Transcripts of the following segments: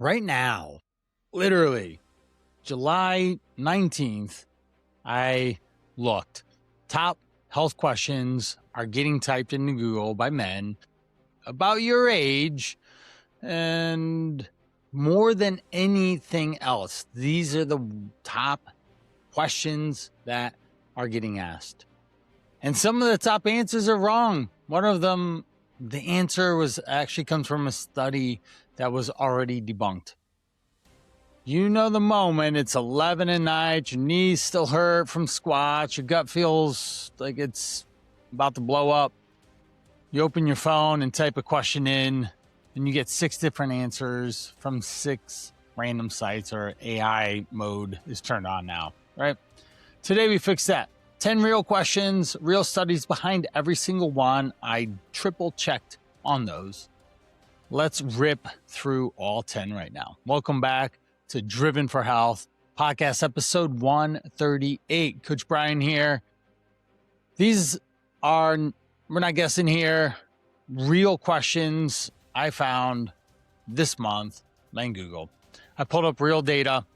Right now, literally July 19th, I looked. Top health questions are getting typed into Google by men about your age, and more than anything else, these are the top questions that are getting asked. And some of the top answers are wrong. One of them, the answer was actually comes from a study that was already debunked. You know the moment, it's 11 at night, your knees still hurt from squats, your gut feels like it's about to blow up. You open your phone and type a question in, and you get 6 different answers from 6 random sites, or AI mode is turned on now, right? Today we fix that. 10 real questions, real studies behind every single one. I triple checked on those. Let's rip through all 10 right now. Welcome back to Driven for Health, podcast episode 138. Coach Brian here. These are, we're not guessing here, real questions I found this month on Google. I pulled up real data,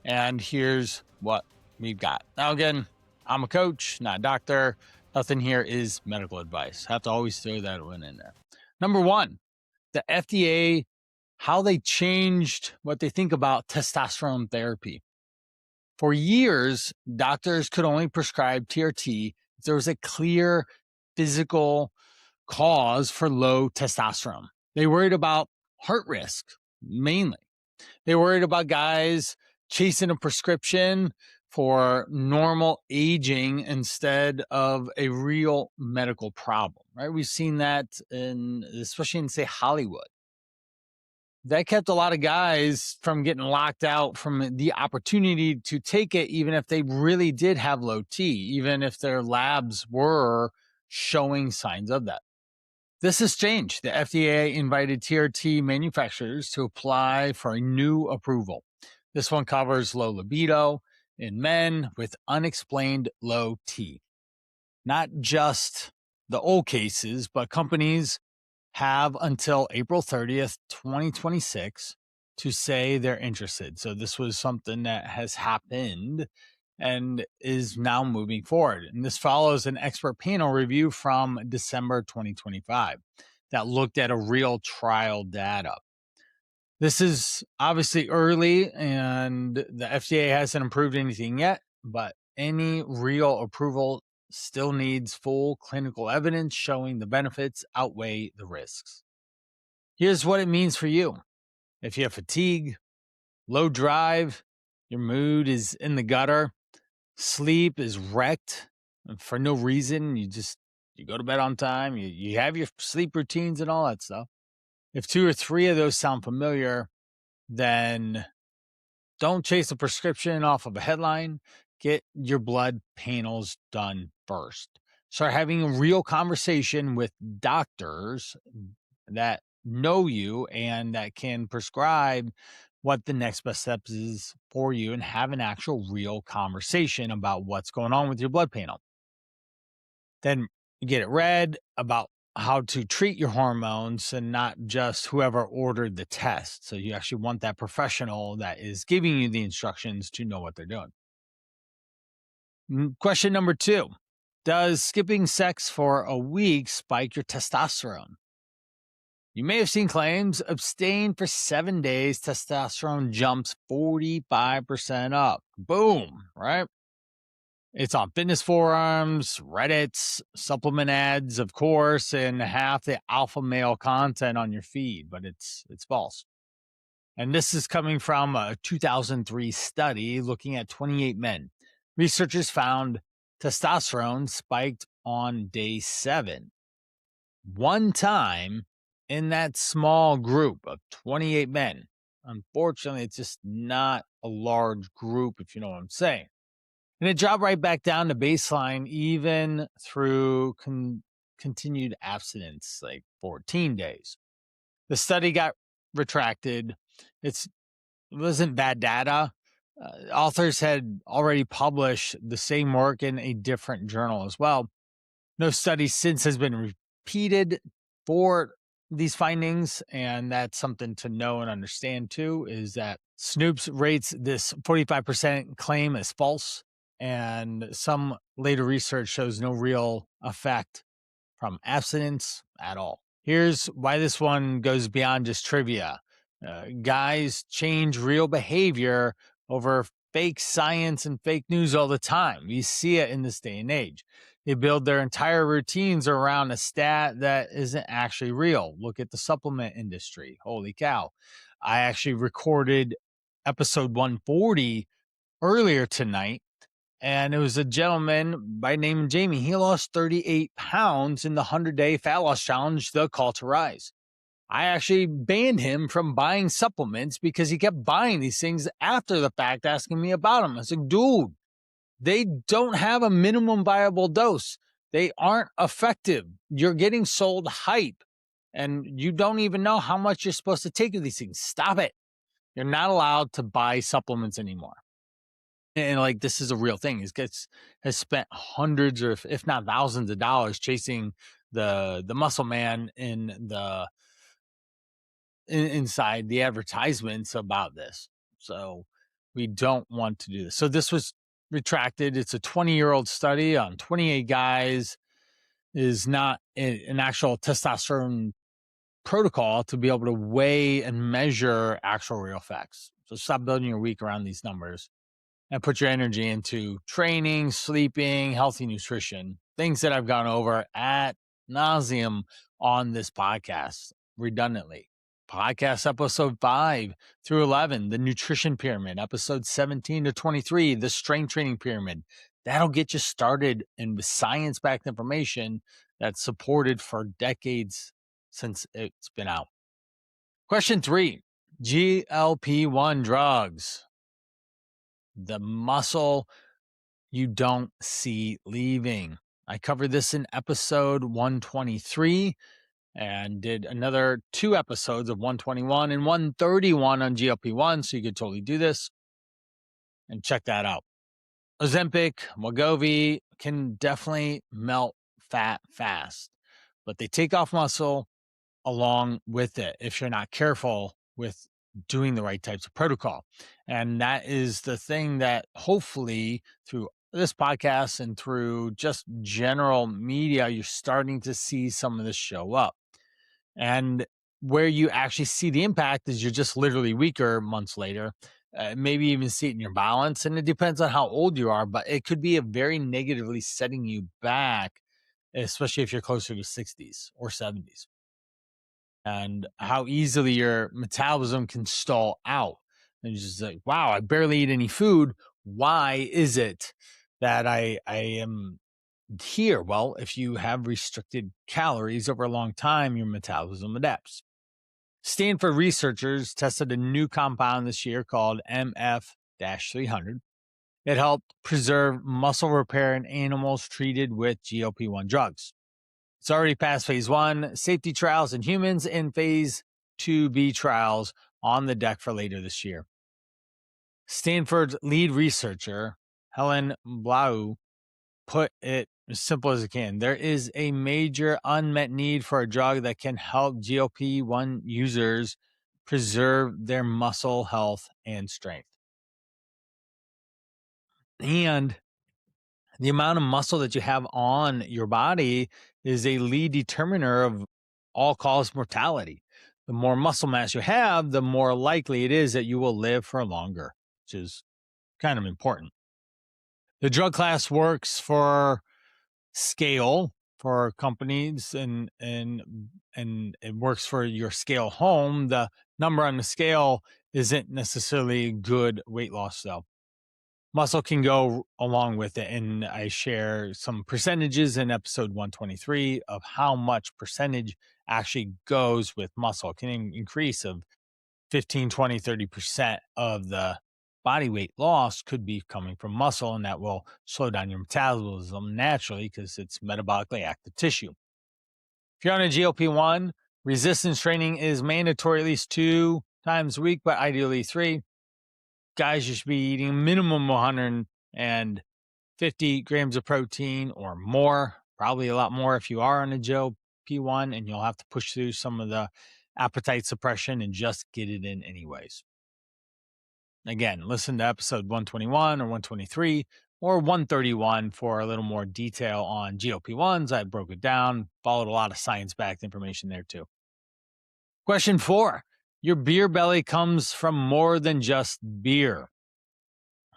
and here's what we've got. Now, again, I'm a coach, not a doctor. Nothing here is medical advice. Have to always throw that one in there. Number one, the FDA, how they changed what they think about testosterone therapy. For years, doctors could only prescribe TRT if there was a clear physical cause for low testosterone. They worried about heart risk, mainly. They worried about guys chasing a prescription for normal aging instead of a real medical problem, right? We've seen that especially in, say, Hollywood. That kept a lot of guys from getting locked out from the opportunity to take it, even if they really did have low T, even if their labs were showing signs of that. This has changed. The FDA invited TRT manufacturers to apply for a new approval. This one covers low libido in men with unexplained low T. Not just the old cases, but companies have until April 30th, 2026 to say they're interested. So this was something that has happened and is now moving forward. And this follows an expert panel review from December 2025 that looked at a real trial data. This is obviously early, and the FDA hasn't approved anything yet, but any real approval still needs full clinical evidence showing the benefits outweigh the risks. Here's what it means for you. If you have fatigue, low drive, your mood is in the gutter, sleep is wrecked for no reason, you go to bed on time, you have your sleep routines and all that stuff. If 2 or 3 of those sound familiar, then don't chase a prescription off of a headline. Get your blood panels done first. Start having a real conversation with doctors that know you and that can prescribe what the next best steps is for you, and have an actual real conversation about what's going on with your blood panel. Then you get it read about how to treat your hormones and not just whoever ordered the test. So you actually want that professional that is giving you the instructions to know what they're doing. Question number 2, does skipping sex for a week spike your testosterone? You may have seen claims, abstain for 7 days, testosterone jumps 45% up. Boom, right? It's on fitness forums, Reddits, supplement ads, of course, and half the alpha male content on your feed, but it's false. And this is coming from a 2003 study looking at 28 men. Researchers found testosterone spiked on day 7. One time in that small group of 28 men. Unfortunately, it's just not a large group, if you know what I'm saying. And it dropped right back down to baseline, even through continued abstinence, like 14 days. The study got retracted. It wasn't bad data. Authors had already published the same work in a different journal as well. No study since has been repeated for these findings, and that's something to know and understand too, is that Snoops rates this 45% claim as false, and some later research shows no real effect from abstinence at all. Here's why this one goes beyond just trivia. Guys change real behavior over fake science and fake news all the time. You see it in this day and age. They build their entire routines around a stat that isn't actually real. Look at the supplement industry. Holy cow. I actually recorded episode 140 earlier tonight, and it was a gentleman by name Jamie. He lost 38 pounds in the 100-day fat loss challenge, the Call to Rise. I actually banned him from buying supplements because he kept buying these things after the fact, asking me about them. I was like, dude, they don't have a minimum viable dose. They aren't effective. You're getting sold hype, and you don't even know how much you're supposed to take of these things. Stop it. You're not allowed to buy supplements anymore. And like, this is a real thing. He has spent hundreds or if not thousands of dollars chasing the muscle man inside the advertisements about this. So we don't want to do this. So this was retracted. It's a 20-year-old study on 28 guys. Is not an actual testosterone protocol to be able to weigh and measure actual real facts. So stop building your week around these numbers and put your energy into training, sleeping, healthy nutrition, things that I've gone over ad nauseum on this podcast redundantly. Podcast episode 5 through 11, the nutrition pyramid, episode 17 to 23, the strength training pyramid. That'll get you started in science-backed information that's supported for decades since it's been out. Question 3, GLP-1 drugs. The muscle you don't see leaving. I covered this in episode 123 and did another 2 episodes of 121 and 131 on GLP-1, so you could totally do this and check that out. Ozempic, Wegovy can definitely melt fat fast, but they take off muscle along with it if you're not careful with doing the right types of protocol. And that is the thing that hopefully through this podcast and through just general media, you're starting to see some of this show up. And where you actually see the impact is you're just literally weaker months later. Maybe even see it in your balance. And it depends on how old you are, but it could be a very negatively setting you back, especially if you're closer to 60s or 70s. And how easily your metabolism can stall out. And you're just like, wow, I barely eat any food. Why is it that I am here? Well, if you have restricted calories over a long time, your metabolism adapts. Stanford researchers tested a new compound this year called MF-300. It helped preserve muscle repair in animals treated with GLP-1 drugs. It's already passed phase 1 safety trials in humans and phase 2B trials on the deck for later this year. Stanford's lead researcher, Helen Blau, put it as simple as it can. There is a major unmet need for a drug that can help GLP-1 users preserve their muscle health and strength. And the amount of muscle that you have on your body is a lead determiner of all-cause mortality. The more muscle mass you have, the more likely it is that you will live for longer, which is kind of important. The drug class works for scale for companies and it works for your scale home. The number on the scale isn't necessarily good weight loss though. Muscle can go along with it, and I share some percentages in episode 123 of how much percentage actually goes with muscle. It can increase of 15, 20, 30% of the body weight loss could be coming from muscle, and that will slow down your metabolism naturally because it's metabolically active tissue. If you're on a GLP-1, resistance training is mandatory at least 2 times a week, but ideally 3. Guys, you should be eating a minimum 150 grams of protein or more, probably a lot more if you are on a GLP. GLP-1, and you'll have to push through some of the appetite suppression and just get it in anyways. Again, listen to episode 121 or 123 or 131 for a little more detail on GLP-1s. I broke it down, followed a lot of science-backed information there too. Question 4. Your beer belly comes from more than just beer.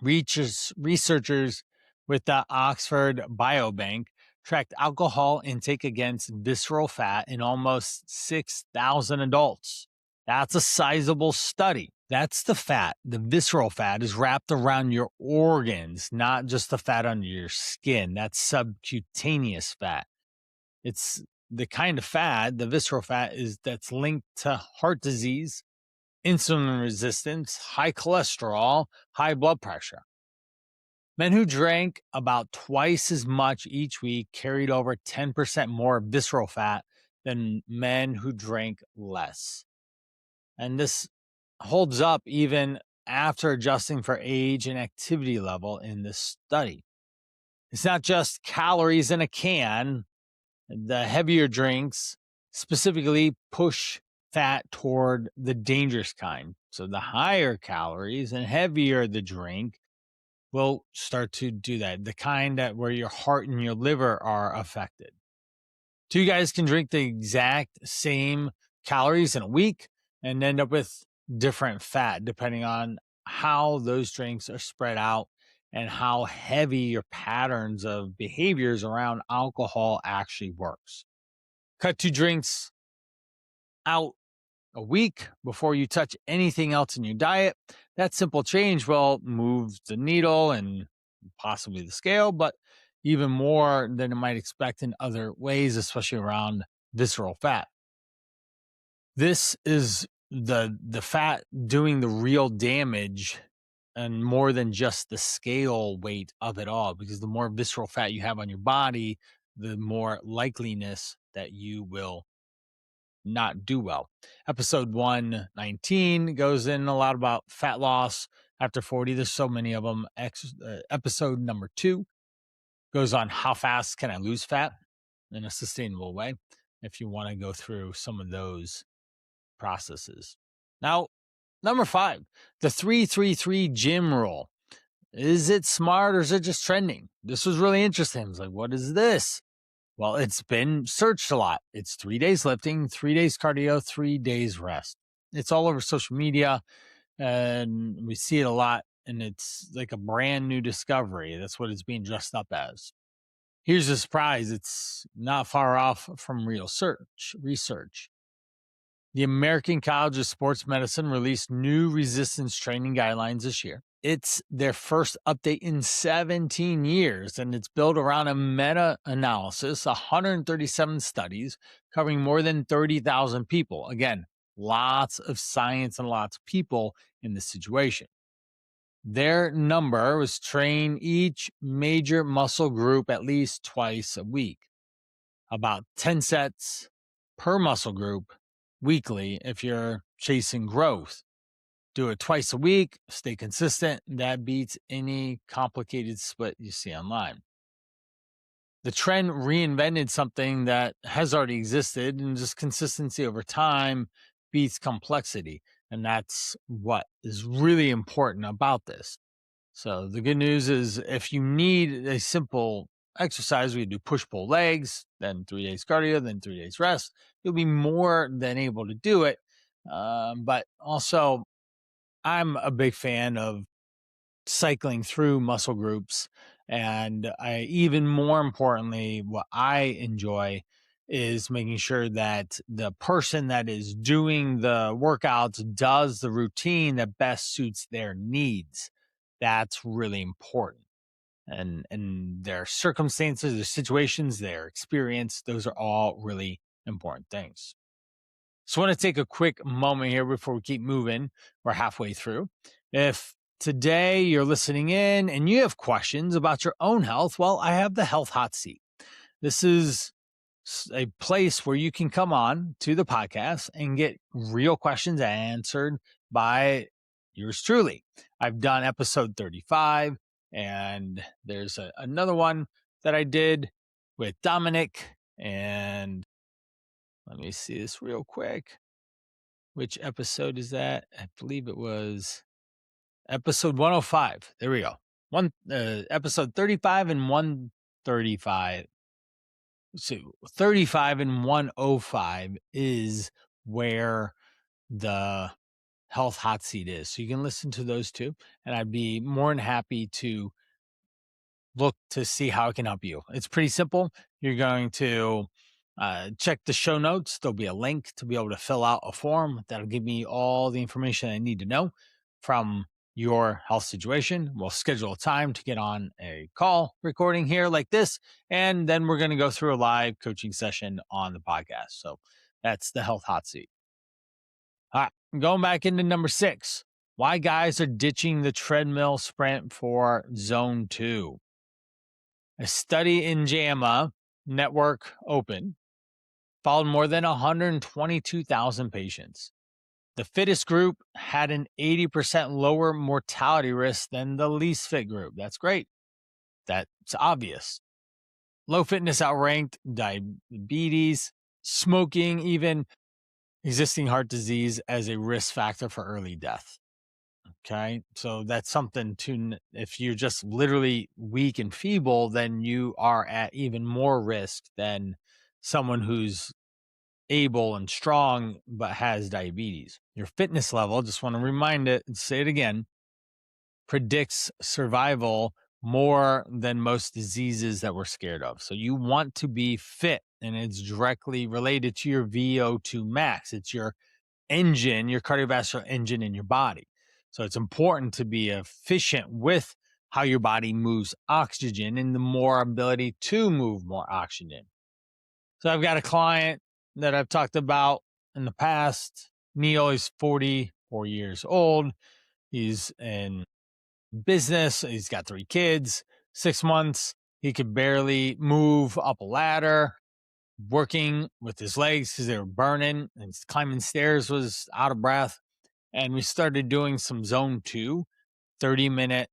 Researchers with the Oxford Biobank tracked alcohol intake against visceral fat in almost 6,000 adults. That's a sizable study. That's the fat. The visceral fat is wrapped around your organs, not just the fat under your skin. That's subcutaneous fat. It's the kind of fat, the visceral fat, that's linked to heart disease, insulin resistance, high cholesterol, high blood pressure. Men who drank about twice as much each week carried over 10% more visceral fat than men who drank less. And this holds up even after adjusting for age and activity level in this study. It's not just calories in a can. The heavier drinks specifically push fat toward the dangerous kind. So the higher calories and heavier the drink will start to do that. The kind that where your heart and your liver are affected. Two guys can drink the exact same calories in a week and end up with different fat depending on how those drinks are spread out and how heavy your patterns of behaviors around alcohol actually works. Cut 2 drinks out a week before you touch anything else in your diet. That simple change will move the needle and possibly the scale, but even more than it might expect in other ways, especially around visceral fat. This is the fat doing the real damage and more than just the scale weight of it all, because the more visceral fat you have on your body, the more likeliness that you will not do well. Episode 119 goes in a lot about fat loss after 40. There's so many of them. Episode number 2 goes on how fast can I lose fat in a sustainable way, if you want to go through some of those processes. Now, number 5, the 3-3-3 gym rule. Is it smart or is it just trending? This was really interesting. I was like, what is this? Well, it's been searched a lot. It's 3 days lifting, 3 days cardio, 3 days rest. It's all over social media and we see it a lot, and it's like a brand new discovery. That's what it's being dressed up as. Here's the surprise. It's not far off from real research. The American College of Sports Medicine released new resistance training guidelines this year. It's their first update in 17 years, and it's built around a meta-analysis, 137 studies covering more than 30,000 people. Again, lots of science and lots of people in this situation. Their number was train each major muscle group at least twice a week, about 10 sets per muscle group weekly if you're chasing growth. Do it twice a week, stay consistent. That beats any complicated split you see online. The trend reinvented something that has already existed, and just consistency over time beats complexity. And that's what is really important about this. So the good news is if you need a simple exercise, we do push-pull legs, then 3 days cardio, then 3 days rest. You'll be more than able to do it. But also, I'm a big fan of cycling through muscle groups. And even more importantly, what I enjoy is making sure that the person that is doing the workouts does the routine that best suits their needs. That's really important. And their circumstances, their situations, their experience, those are all really important things. So I want to take a quick moment here before we keep moving. We're halfway through. If today you're listening in and you have questions about your own health, well, I have the Health Hot Seat. This is a place where you can come on to the podcast and get real questions answered by yours truly. I've done episode 35, and there's another one that I did with Dominic, and Let me see this real quick. Which episode is that? I believe it was episode 105. There we go. Episode 35 and 135. So 35 and 105 is where the health hot seat is. So you can listen to those two, and I'd be more than happy to look to see how it can help you. It's pretty simple. You're going to check the show notes. There'll be a link to be able to fill out a form that'll give me all the information I need to know from your health situation. We'll schedule a time to get on a call recording here like this, and then we're going to go through a live coaching session on the podcast. So that's the health hot seat. All right, going back into number 6, why guys are ditching the treadmill sprint for zone 2. A study in JAMA Network Open followed more than 122,000 patients. The fittest group had an 80% lower mortality risk than the least fit group. That's great. That's obvious. Low fitness outranked diabetes, smoking, even existing heart disease as a risk factor for early death. Okay. So that's something to, if you're just literally weak and feeble, then you are at even more risk than someone who's able and strong but has diabetes. Your fitness level, just want to remind it and say it again, predicts survival more than most diseases that we're scared of. So you want to be fit, and it's directly related to your VO2 max. It's your engine, your cardiovascular engine in your body. So it's important to be efficient with how your body moves oxygen and the more ability to move more oxygen. So I've got a client that I've talked about in the past. Neil is 44 years old. He's in business. He's got 3 kids, 6 months. He could barely move up a ladder, working with his legs because they were burning, and climbing stairs was out of breath. And we started doing some zone 2, 30-minute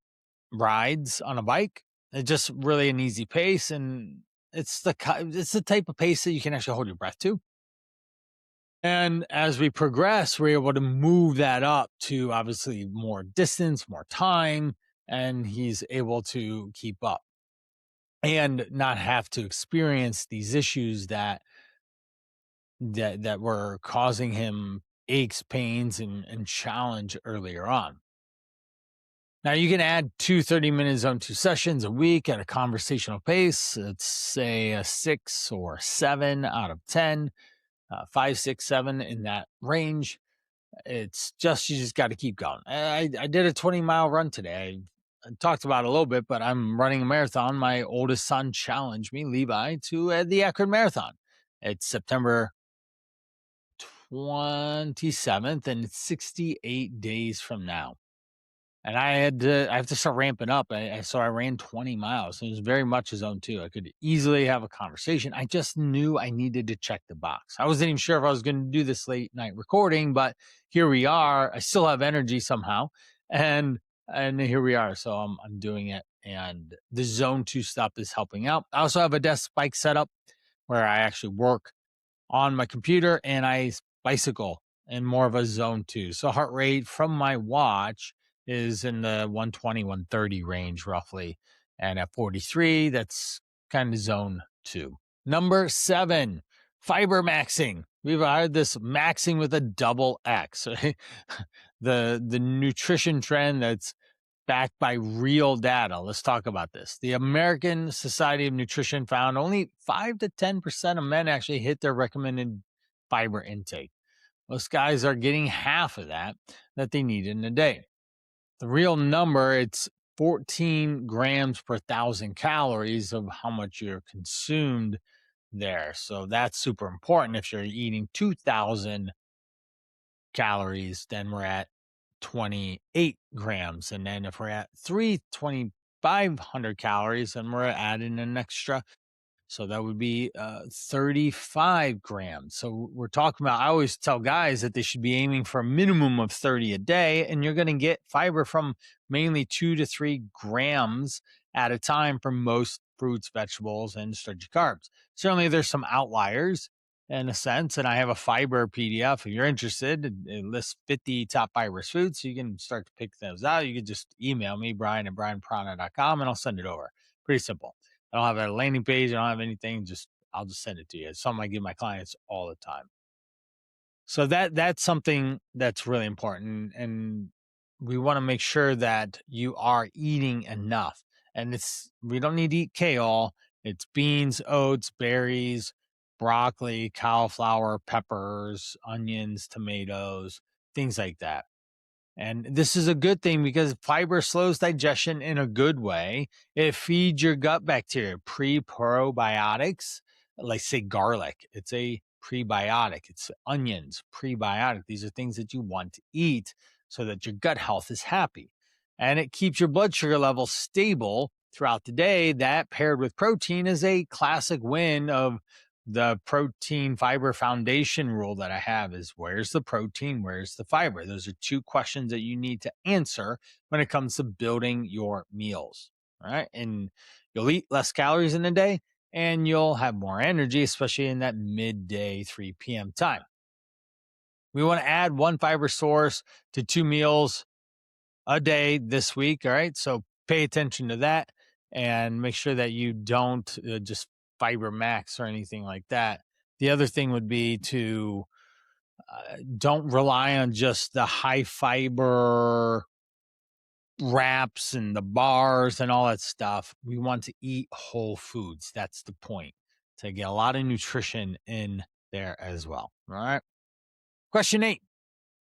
rides on a bike. It's just really an easy pace, and it's the type of pace that you can actually hold your breath to. And as we progress, we're able to move that up to obviously more distance, more time, and he's able to keep up and not have to experience these issues that were causing him aches, pains, and challenge earlier on. Now, you can add 2 30-minute zone 2 sessions a week at a conversational pace. Let's say a 6 or 7 out of 10, 5, 6, 7 in that range. It's just, you just got to keep going. I did a 20-mile run today. I talked about it a little bit, but I'm running a marathon. My oldest son challenged me, Levi, to the Akron Marathon. It's September 27th, and it's 68 days from now. And I have to start ramping up. So I ran 20 miles. It was very much a zone 2. I could easily have a conversation. I just knew I needed to check the box. I wasn't even sure if I was going to do this late night recording, but here we are. I still have energy somehow. And here we are. So I'm doing it. And the zone 2 stuff is helping out. I also have a desk bike setup where I actually work on my computer and I bicycle in more of a zone 2. So heart rate from my watch is in the 120, 130 range roughly. And at 43, that's kind of zone 2. Number 7, fiber maxing. We've heard this maxing with a double X. the nutrition trend that's backed by real data. Let's talk about this. The American Society of Nutrition found only 5 to 10% of men actually hit their recommended fiber intake. Most guys are getting half of that they need in a day. The real number, it's 14 grams per 1,000 calories of how much you're consumed there. So that's super important. If you're eating 2,000 calories, then we're at 28 grams. And then if we're at 2,500 calories, then we're adding an extra. So that would be 35 grams. So we're talking about, I always tell guys that they should be aiming for a minimum of 30 a day. And you're going to get fiber from mainly 2 to 3 grams at a time from most fruits, vegetables, and starchy carbs. Certainly there's some outliers. in a sense. And I have a fiber PDF. If you're interested, it lists 50 top fibrous foods. So you can start to pick those out. You can just email me, Brian at brianprana.com, and I'll send it over. Pretty simple. I don't have a landing page. I don't have anything. I'll just send it to you. It's something I give my clients all the time. So that's something that's really important. And we want to make sure that you are eating enough. And we don't need to eat kale. It's beans, oats, berries, broccoli, cauliflower, peppers, onions, tomatoes, things like that. And this is a good thing because fiber slows digestion in a good way. It feeds your gut bacteria, probiotics, like say garlic. It's a prebiotic. It's onions, prebiotic. These are things that you want to eat so that your gut health is happy. And it keeps your blood sugar levels stable throughout the day. That paired with protein is a classic win of the protein fiber foundation rule that I have is where's the protein? Where's the fiber? Those are two questions that you need to answer when it comes to building your meals. All right. And you'll eat less calories in a day and you'll have more energy, especially in that midday 3 p.m. time. We want to add one fiber source to 2 meals a day this week. All right. So pay attention to that and make sure that you don't just fiber max or anything like that. The other thing would be to don't rely on just the high fiber wraps and the bars and all that stuff. We want to eat whole foods. That's the point, to get a lot of nutrition in there as well. All right. Question 8,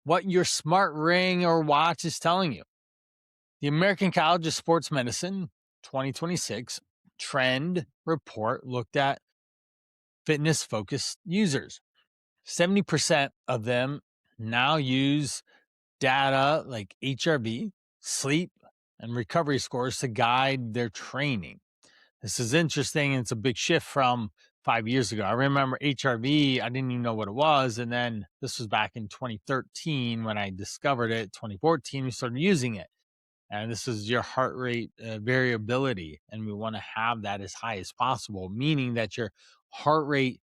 what your smart ring or watch is telling you. The American College of Sports Medicine 2026 trend report looked at fitness focused users. 70% of them now use data like HRV, sleep, and recovery scores to guide their training. This is interesting, and it's a big shift from 5 years ago. I remember HRV, I didn't even know what it was. And then this was back in 2013 when I discovered it. 2014, we started using it. And this is your heart rate variability. And we want to have that as high as possible, meaning that your heart rate,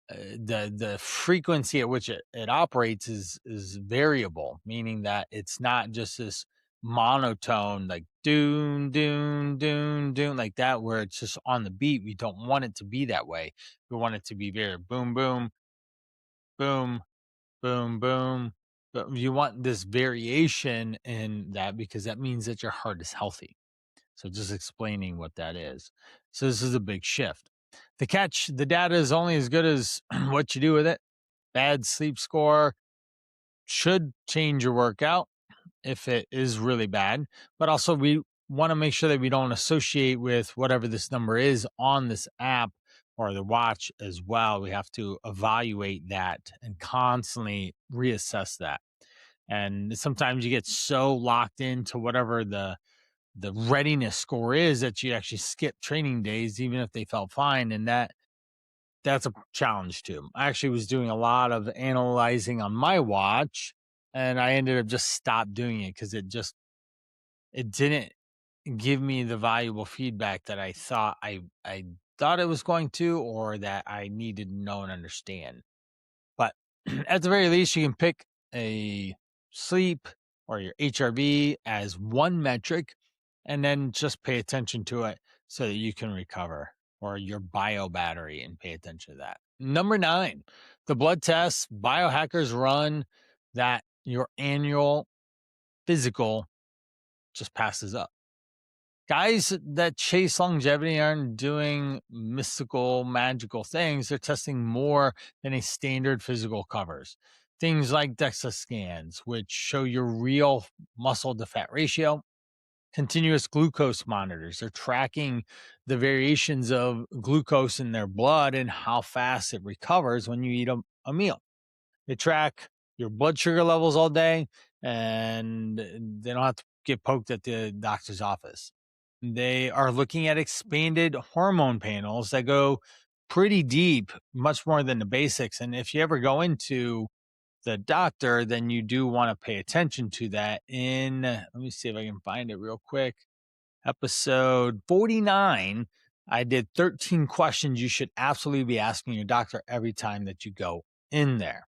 the frequency at which it operates is variable, meaning that it's not just this monotone, like doon, doon, doon, doon, like that, where it's just on the beat. We don't want it to be that way. We want it to be very boom, boom, boom, boom, boom. But you want this variation in that because that means that your heart is healthy. So just explaining what that is. So this is a big shift. The catch, the data is only as good as what you do with it. Bad sleep score should change your workout if it is really bad. But also we want to make sure that we don't associate with whatever this number is on this app or the watch as well. We have to evaluate that and constantly reassess that. And sometimes you get so locked into whatever the readiness score is that you actually skip training days, even if they felt fine. And that's a challenge too. I actually was doing a lot of analyzing on my watch and I ended up just stopped doing it because it didn't give me the valuable feedback that I thought I thought it was going to, or that I needed to know and understand. But at the very least, you can pick a sleep or your HRV as one metric and then just pay attention to it so that you can recover, or your bio battery, and pay attention to that. Number 9, the blood tests. Biohackers run that your annual physical just passes up. Guys that chase longevity aren't doing mystical, magical things. They're testing more than a standard physical covers. Things like DEXA scans, which show your real muscle to fat ratio. Continuous glucose monitors. They're tracking the variations of glucose in their blood and how fast it recovers when you eat a meal. They track your blood sugar levels all day, and they don't have to get poked at the doctor's office. They are looking at expanded hormone panels that go pretty deep, much more than the basics. And if you ever go into the doctor, then you do want to pay attention to that. Let me see if I can find it real quick. Episode 49, I did 13 questions you should absolutely be asking your doctor every time that you go in there.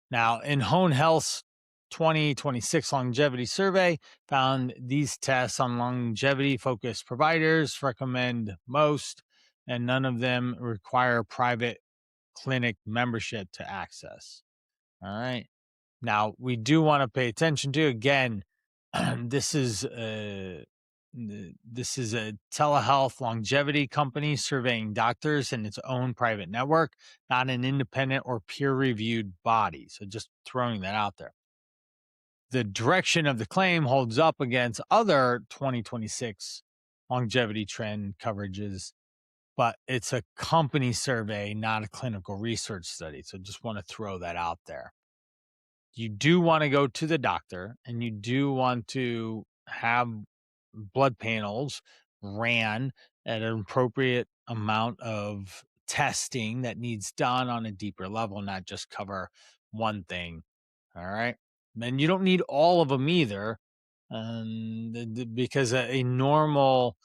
Now, in Hone Health's 2026 longevity survey, found these tests on longevity-focused providers recommend most, and none of them require private clinic membership to access. All right. Now, we do want to pay attention to, again, this is a telehealth longevity company surveying doctors in its own private network, not an independent or peer-reviewed body. So just throwing that out there. The direction of the claim holds up against other 2026 longevity trend coverages, but it's a company survey, not a clinical research study. So just want to throw that out there. You do want to go to the doctor, and you do want to have blood panels ran at an appropriate amount of testing that needs done on a deeper level, not just cover one thing. All right. And you don't need all of them either, because a normal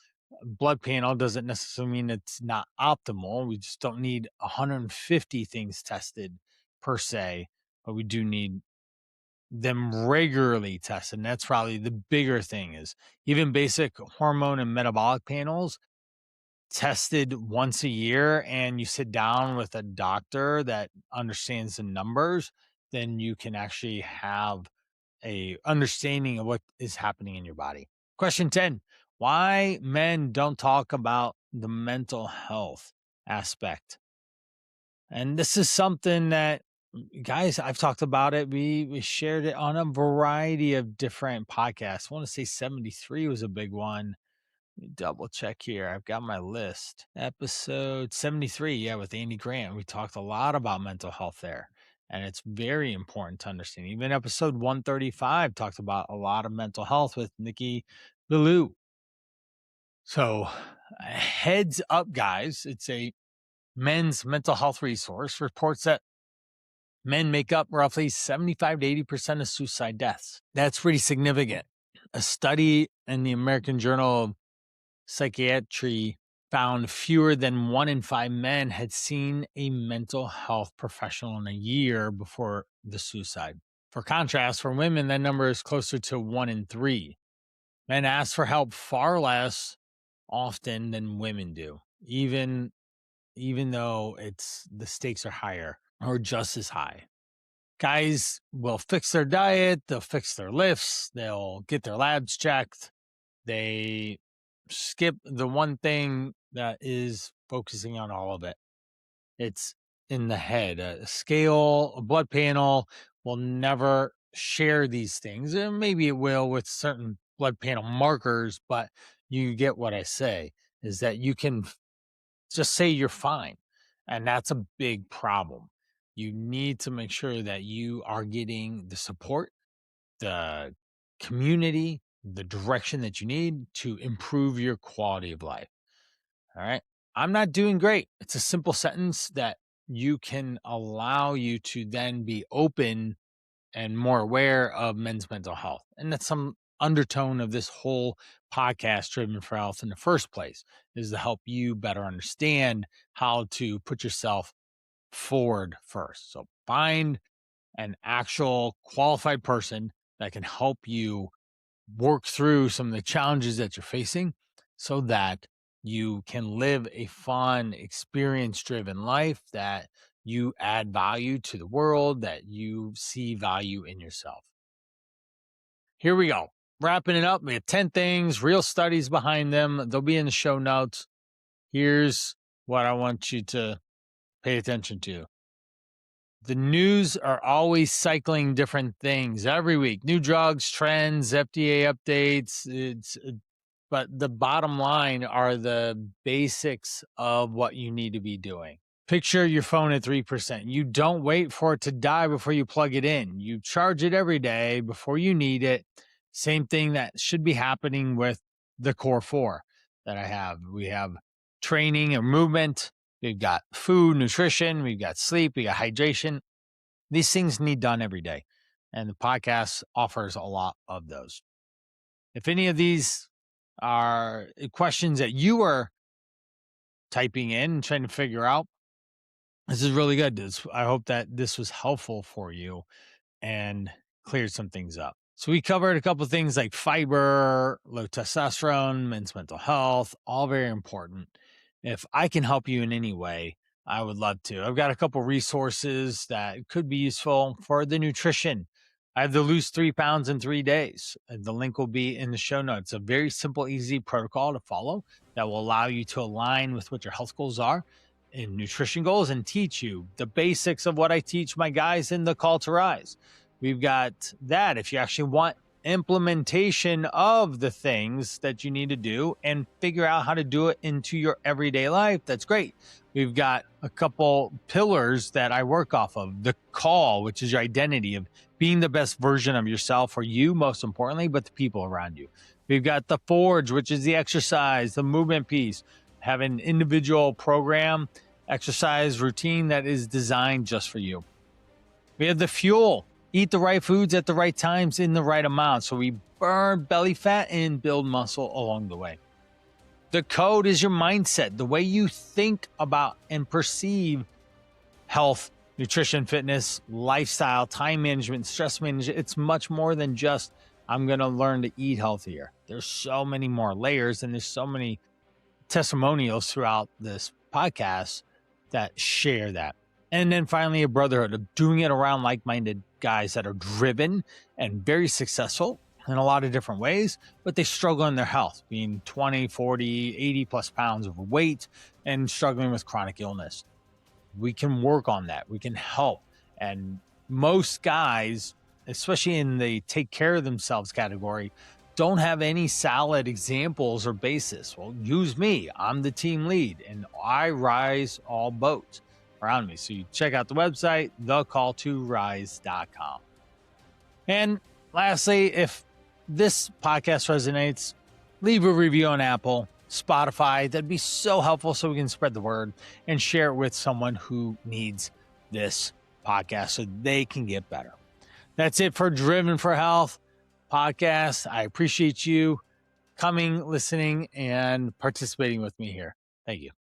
blood panel doesn't necessarily mean it's not optimal. We just don't need 150 things tested per se, but we do need them regularly tested. And that's probably the bigger thing, is even basic hormone and metabolic panels tested once a year, and you sit down with a doctor that understands the numbers, then you can actually have a understanding of what is happening in your body. Question 10, why men don't talk about the mental health aspect. And this is something that, guys, I've talked about it. We shared it on a variety of different podcasts. I want to say 73 was a big one. Let me double check here. I've got my list. Episode 73, yeah, with Andy Grant. We talked a lot about mental health there. And it's very important to understand. Even episode 135 talked about a lot of mental health with Nikki Billou. So, heads up, guys. It's a men's mental health resource, reports that men make up roughly 75 to 80% of suicide deaths. That's pretty significant. A study in the American Journal of Psychiatry found fewer than 1 in 5 men had seen a mental health professional in a year before the suicide. For contrast, for women, that number is closer to 1 in 3. Men ask for help far less often than women do, even though the stakes are higher or just as high. Guys will fix their diet, they'll fix their lifts, they'll get their labs checked. They skip the one thing that is focusing on all of it. It's in the head. A scale, a blood panel will never share these things. And maybe it will with certain blood panel markers, but you get what I say, is that you can just say you're fine. And that's a big problem. You need to make sure that you are getting the support, the community, the direction that you need to improve your quality of life. All right. I'm not doing great. It's a simple sentence that you can allow you to then be open and more aware of men's mental health. And that's some undertone of this whole podcast, Driven for Health, in the first place, is to help you better understand how to put yourself forward first. So find an actual qualified person that can help you work through some of the challenges that you're facing so that you can live a fun, experience-driven life, that you add value to the world, that you see value in yourself. Here we go. Wrapping it up. We have 10 things, real studies behind them. They'll be in the show notes. Here's what I want you to pay attention to. The news are always cycling different things every week. New drugs, trends, FDA updates. But the bottom line are the basics of what you need to be doing. Picture your phone at 3%. You don't wait for it to die before you plug it in. You charge it every day before you need it. Same thing that should be happening with the core 4 that I have. We have training and movement. We've got food, nutrition. We've got sleep. We got hydration. These things need done every day. And the podcast offers a lot of those. If any of these are questions that you are typing in and trying to figure out. This is really good. I hope that this was helpful for you and cleared some things up. So we covered a couple of things like fiber, low testosterone, men's mental health, all very important. If I can help you in any way, I would love to. I've got a couple resources that could be useful for the nutrition. I have the lose 3 pounds in 3 days. The link will be in the show notes. A very simple, easy protocol to follow that will allow you to align with what your health goals are and nutrition goals and teach you the basics of what I teach my guys in the Call to Rise. We've got that. If you actually want implementation of the things that you need to do and figure out how to do it into your everyday life, that's great. We've got a couple pillars that I work off of. The call, which is your identity of being the best version of yourself, for you most importantly, but the people around you. We've got the forge, which is the exercise, the movement piece. Have an individual program, exercise routine that is designed just for you. We have the fuel. Eat the right foods at the right times in the right amount, so we burn belly fat and build muscle along the way. The code is your mindset, the way you think about and perceive health, nutrition, fitness, lifestyle, time management, stress management. It's much more than just, I'm going to learn to eat healthier. There's so many more layers, and there's so many testimonials throughout this podcast that share that. And then finally, a brotherhood of doing it around like-minded guys that are driven and very successful in a lot of different ways, but they struggle in their health, being 20, 40, 80 plus pounds overweight and struggling with chronic illness. We can work on that. We can help. And most guys, especially in the take care of themselves category, don't have any solid examples or basis. Well, use me. I'm the team lead and I rise all boats around me. So you check out the website, thecall2rise.com. And lastly, if this podcast resonates, leave a review on Apple, Spotify. That'd be so helpful so we can spread the word and share it with someone who needs this podcast so they can get better. That's it for Driven for Health podcast. I appreciate you coming, listening, and participating with me here. Thank you.